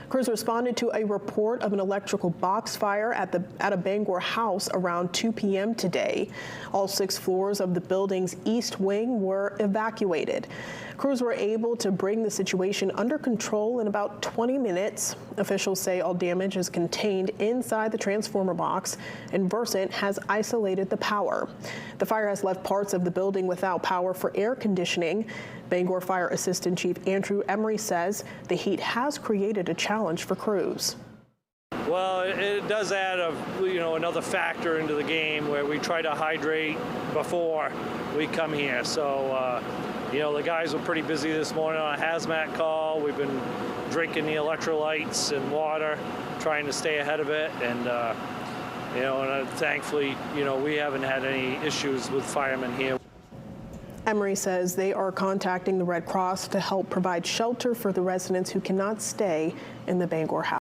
Crews responded to a report of an electrical box fire at a Bangor House around 2 p.m. today. All 6 floors of the building's east wing were evacuated. Crews were able to bring the situation under control in about 20 minutes. Officials say all damage is contained inside the transformer box, and Versant has isolated the power. The fire has left parts of the building without power for air conditioning. Bangor Fire Assistant Chief Andrew Emery says the heat has created a challenge for crews. Well, it does add another factor into the game where we try to hydrate before we come here. So, the guys were pretty busy this morning on a hazmat call. We've been drinking the electrolytes and water, trying to stay ahead of it. And, thankfully, we haven't had any issues with firemen here. Emery says they are contacting the Red Cross to help provide shelter for the residents who cannot stay in the Bangor House.